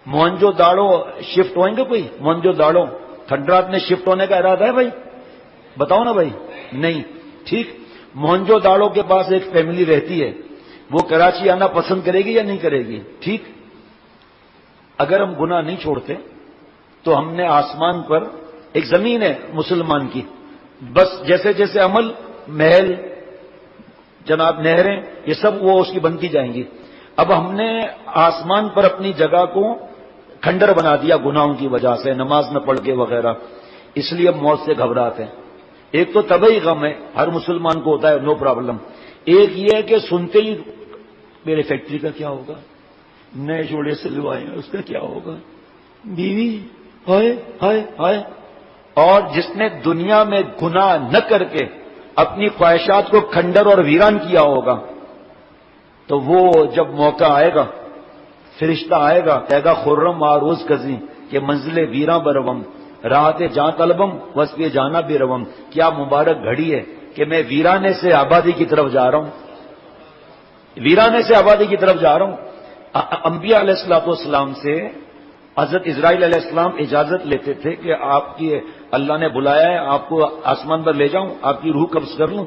मोहनजो दाड़ो shift होएंगे कोई? मोहनजो दाड़ो खंडरात में shift होने का इरादा है भाई? बताओ ना भाई। नहीं। ठीक, मोहनजो दाड़ो के पास एक फैमिली रहती है, वो कराची आना पसंद करेगी या नहीं करेगी? ठीक। अगर हम गुनाह नहीं छोड़ते तो हमने आसमान पर एक जमीन है मुसलमान की, बस जैसे जैसे अमल, महल, जनाब नहरें, ये सब वो उसकी बनती जाएंगी। अब हमने आसमान पर अपनी जगह को खंडर बना दिया गुनाहों की वजह से, नमाज न पढ़ के वगैरह, इसलिए मौत से घबराते हैं। एक तो तबई गम है, हर मुसलमान को होता है, नो प्रॉब्लम। एक ये है कि सुनते ही मेरे फैक्ट्री का क्या होगा, नए जोड़े सिलवाए हैं उसका क्या होगा, बीवी, हाय हाय हाय। और जिसने दुनिया में गुनाह न करके अपनी ख्वाहिशात को खंडर और वीरान किया होगा, तो वो जब मौका आएगा, फरिश्ता आएगा, कहेगा खुर्रम आरोज कजी के मंजिले वीरा बरवम, राहते जां तलबम वस्पे जाना बेरवम। क्या मुबारक घड़ी है कि मैं वीराने से आबादी की तरफ जा रहा हूं, वीराने से आबादी की तरफ जा रहा हूं। अंबिया अलैहिस्सलाम से हजरत इजराइल अलैहिस्सलाम इजाजत लेते थे कि आपकी अल्लाह ने बुलाया है, आपको आसमान पर ले जाऊं, आपकी रूह कब्ज कर लूं।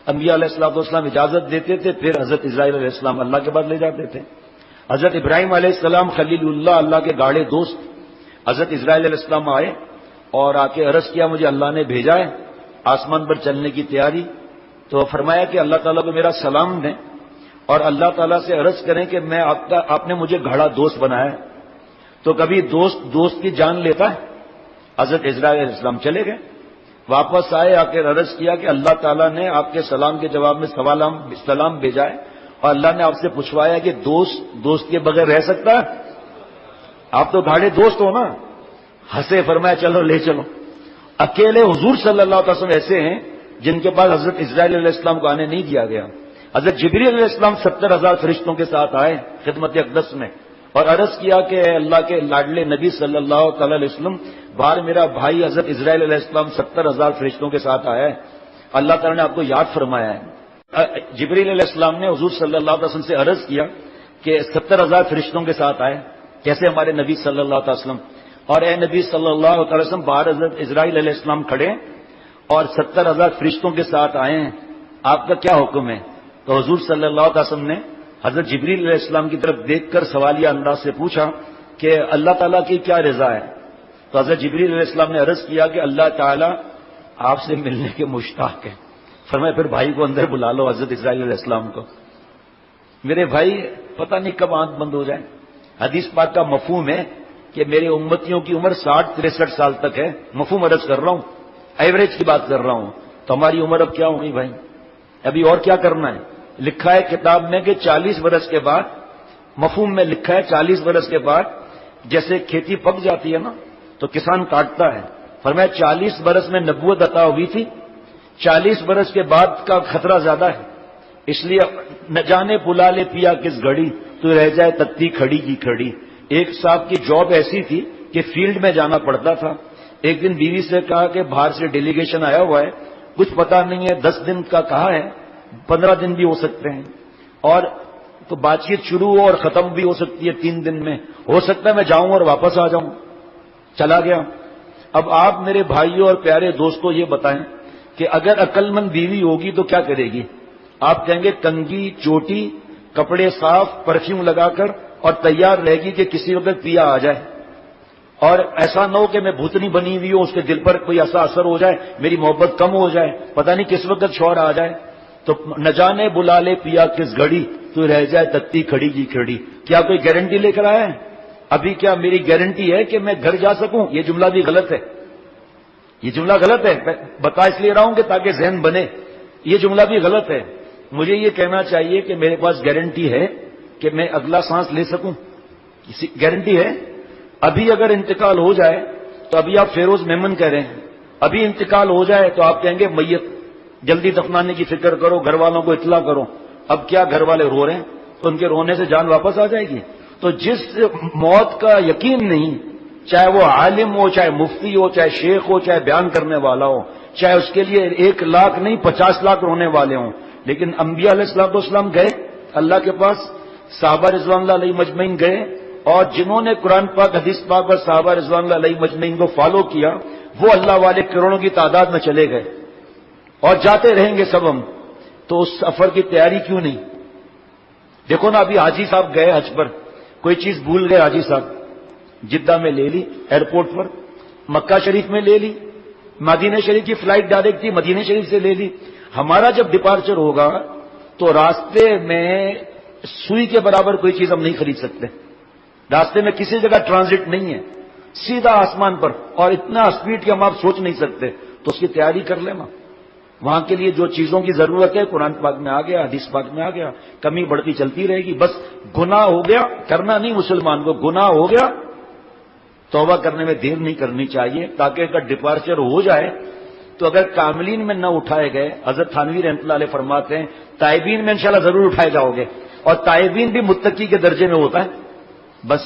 अंबिया अलैहिस्सलाम इजाजत देते थे, फिर हजरत इजराइल अलैहिस्सलाम अल्लाह के पास ले जाते थे। हजरत इब्राहिम अलैहिस्सलाम खलीलुल्लाह, अल्लाह के गाढ़े दोस्त, हजरत इजराइल अलैहिस्सलाम आए और आके अर्ज किया मुझे अल्लाह ने भेजा है आसमान पर चलने की तैयारी। तो फरमाया कि अल्लाह ताला को मेरा सलाम दें और अल्लाह ताला से अर्ज करें कि मैं आपने मुझे गाढ़ा दोस्त बनाया है। तो कभी दोस्त की जान लेता है? हजरत इजराइल अलैहिस्सलाम चले गए, वापस आए, आकर अर्ज किया कि अल्लाह ताला ने आपके सलाम के जवाब में सलाम भेजा है और अल्लाह ने आपसे पूछवाया कि दोस्त के बगैर रह सकता है? आप तो गाढ़े दोस्त हो ना। हंसे, फरमाया चलो ले चलो। अकेले हुजूर सल्लल्लाहु अलैहि वसल्लम ऐसे हैं जिनके पास हजरत इजराइल अलैहिस्सलाम को आने नहीं दिया गया। हजरत जिब्रील अलैहिस्सलाम 70,000 फरिश्तों के साथ आए खिदमत अक़दस में और अर्ज किया कि अल्लाह के लाडले नबी सल्लल्लाहु अलैहि वसल्लम, बाहर मेरा भाई हजरत इजराइल अलैहिस्सलाम 70,000 फरिश्तों के साथ आया है, अल्लाह ताला ने आपको याद फरमाया है। जिब्रील अलैहिस्सलाम ने हुजूर सल्लल्लाहु अलैहि वसल्लम से अर्ज किया कि 70,000 फरिश्तों के साथ आए, कैसे हमारे नबी सल्लल्लाहु अलैहि वसल्लम? और ए नबी सल्लल्लाहु अलैहि वसल्लम, बाहर हजरत इजराइल अलैहिस्सलाम खड़े और 70,000 फरिश्तों के साथ आए हैं, आपका क्या हुक्म है? तो हुजूर सल्लल्लाहु अलैहि वसल्लम ने हजरत जिब्रील अलैहिस्सलाम की तरफ देखकर सवालिया अंदाज से पूछा कि अल्लाह ताला की क्या रजा है? तो हजरत जिब्रील अलैहिस्सलाम ने अर्ज किया कि अल्लाह ताला आपसे मिलने के मुश्ताक है। फरमाया फिर भाई को अंदर बुला लो, हजरत इजराइल अलैहिस्सलाम को। मेरे भाई, पता नहीं कब आंख बंद हो जाए। हदीस पाक का मफहूम है कि मेरे उम्मतियों की उम्र 60-63 साल तक है, मफहूम अर्ज कर रहा हूं, एवरेज की बात कर रहा हूं। तो हमारी उम्र अब क्या होगी भाई? अभी और क्या करना है? लिखा है किताब में कि 40 बरस के बाद, मफहूम में लिखा है 40 बरस के बाद जैसे खेती पक जाती है ना तो किसान काटता है। फरमाया 40 बरस में नबूवत अता हुई थी, 40 बरस के बाद का खतरा ज्यादा है, इसलिए न जाने बुला ले पिया किस घड़ी, तो रह जाए तत्ती खड़ी की खड़ी। एक साहब की जॉब ऐसी थी कि फील्ड में जाना पड़ता था। एक दिन बीवी से कहा कि बाहर से डेलीगेशन आया हुआ है, कुछ पता नहीं है, 10 दिन का कहा है, 15 दिन भी हो सकते हैं, और तो बातचीत शुरू हो और खत्म भी हो सकती है 3 दिन में, हो सकता है मैं जाऊं और वापस आ जाऊं। चला गया। अब आप मेरे भाइयों और प्यारे दोस्तों ये बताएं कि अगर अक्लमंद बीवी होगी तो क्या करेगी? आप कहेंगे कंघी, चोटी, कपड़े साफ, परफ्यूम लगाकर और तैयार रहेगी कि किसी वक्त पिया आ जाए, और ऐसा न हो कि मैं भूतनी बनी हुई हूं, उसके दिल पर कोई ऐसा असर हो जाए, मेरी मोहब्बत कम हो जाए, पता नहीं किस वक्त शौहर आ जाए। तो न जाने बुला ले पिया किस घड़ी, तो रह जाए तत्ती खड़ी की खड़ी। क्या कोई गारंटी लेकर आया है? अभी क्या मेरी गारंटी है कि मैं घर जा सकूं? ये जुमला भी गलत है, ये जुमला गलत है। मैं बता इसलिए रहा हूं कि ताकि जहन बने, ये जुमला भी गलत है। मुझे ये कहना चाहिए कि मेरे पास गारंटी है कि मैं अगला सांस ले सकूं, गारंटी है। अभी अगर इंतकाल हो जाए तो अभी आप फेरोज मेमन कह रहे हैं, अभी इंतकाल हो जाए तो आप कहेंगे मैयत जल्दी दफनाने की फिक्र करो, घर वालों को इत्तला करो। अब क्या घर वाले रो रहे हैं तो उनके रोने से जान वापस आ जाएगी? तो जिस मौत का यकीन नहीं, चाहे वो आलिम हो, चाहे मुफ्ती हो, चाहे शेख हो, चाहे बयान करने वाला हो, चाहे उसके लिए 1 लाख नहीं 50 लाख रोने वाले हों, लेकिन अंबिया अलैहिस्सलाम गए अल्लाह के पास, साहबा रिज़वानुल्लाह अलैहिम मजमईन गए اور جنہوں نے قرآن پاک حدیث پاک اور صحابہ رضوان اللہ علیہ مجمعین کو فالو کیا وہ اللہ والے کروڑوں کی تعداد میں چلے گئے اور جاتے رہیں گے سب ہم. تو اس سفر کی تیاری کیوں نہیں؟ دیکھو نا ابھی حاجی صاحب گئے حج پر, کوئی چیز بھول گئے حاجی صاحب, جدہ میں لے لی ایئرپورٹ پر, مکہ شریف میں لے لی, مدینہ شریف کی فلائٹ ڈائریکٹ تھی مدینہ شریف سے لے لی. ہمارا جب ڈپارچر ہوگا تو راستے میں سوئی کے برابر کوئی چیز ہم نہیں خرید سکتے. راستے میں کسی جگہ ٹرانزٹ نہیں ہے, سیدھا آسمان پر, اور اتنا اسپیڈ کہ ہم آپ سوچ نہیں سکتے. تو اس کی تیاری کر لینا. وہاں کے لیے جو چیزوں کی ضرورت ہے قرآن پاک میں آ گیا, حدیث پاک میں آ گیا, کمی بڑھتی چلتی رہے گی. بس گناہ ہو گیا, کرنا نہیں مسلمان کو, گناہ ہو گیا توبہ کرنے میں دیر نہیں کرنی چاہیے, تاکہ اگر ڈپارچر ہو جائے تو اگر کاملین میں نہ اٹھائے گئے, حضرت تھانوی رحمۃ اللہ علیہ فرماتے ہیں تائبین میں انشاءاللہ ضرور اٹھائے جاؤ گے, اور تائبین بھی متقی کے درجے میں ہوتا ہے. بس